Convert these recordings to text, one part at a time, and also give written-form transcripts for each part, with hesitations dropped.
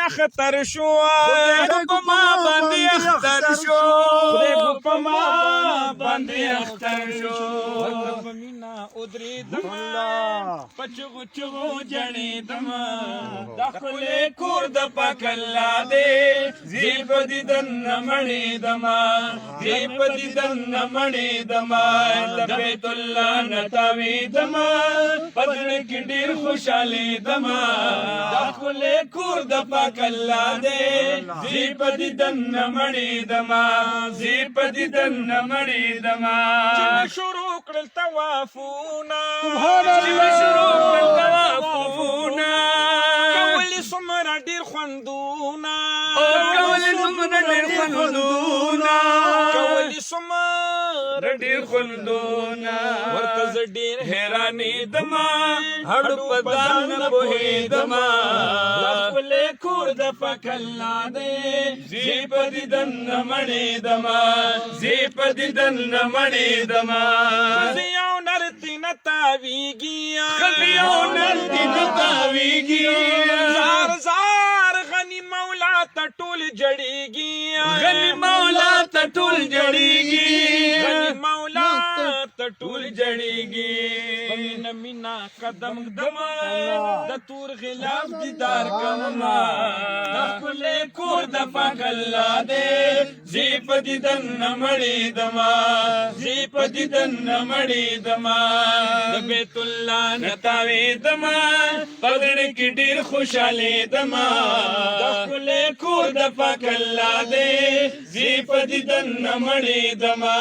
اختر شو خدای په ما باندې اختر شو خدای په ما باندې اختر شو په مینا ودرې دما پچغو چغو جړې دما دخلې کور د پاک الله دې زی په دې دن مړې دما زی په دې دن مړې دما د بیت الله نتاوي دما پدړ کې ډېر خوشالي دما دخلې کور د پاک الله دې زی په دې دن مړې دما زی په دې دن مړې دما شروع کړل توافونه شروع کړل توافونه کولې څومره ډېر خوندونه کولې څومره ډېر خوندونه کولې څومره ډېر خوندونه ورته زه ډېر حیرانېدمه هډو په ځان نه پوهېدمه خپلې کور د پاک الله دی زی په دیدن نه مړېدمه زی په دیدن نه مړېدمه ښځې او نر تېنه تاویږي ښځې او نر تېنه تاویږي زار زار غني مولا ته ټول جړېږي غني مولا ته ټول جړېږي غني مولا ته ټول جړېږي په مینه مینه قدم ږدمه د تور غلاف دیدار کومه د ښکلې کور د پاک الله دی زی په دیدن نه مړېدمه زی په دیدن نه مړېدمه د بیت الله نه تاوېدمه په زړه کې ډېر خوشحالېدمه د ښکلې کور د پاک الله دی زی په دیدن نه مړېدمه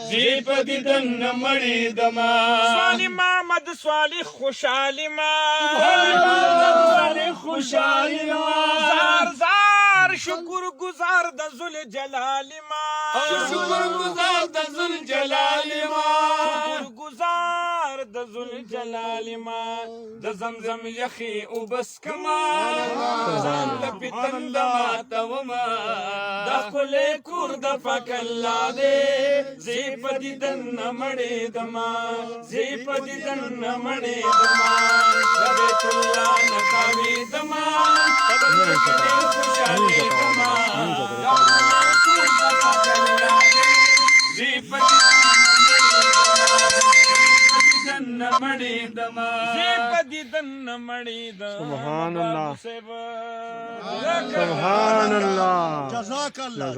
زی په دیدن نه مړېدمه سوالي محمد سوالي خوشحالي ما سوالي خوشحالي ما زار زار شکر گزار د ذل جلال ما شکر گزار د ذل جلال ما شکر گزار د ذل جلال ما د زمزم یخي او بس کما ځان لپی تند ماتوما د خپلې کور د پاک الله دی زی په دیدن نه مړېدمه زی په دیدن نه مړېدمه د بیت الله نه تاوېدمه خوشحالېدمه زی په دیدن نه مړېدمه زی په دیدن نه مړېدمه سبحان الله سبحان الله جزاک الله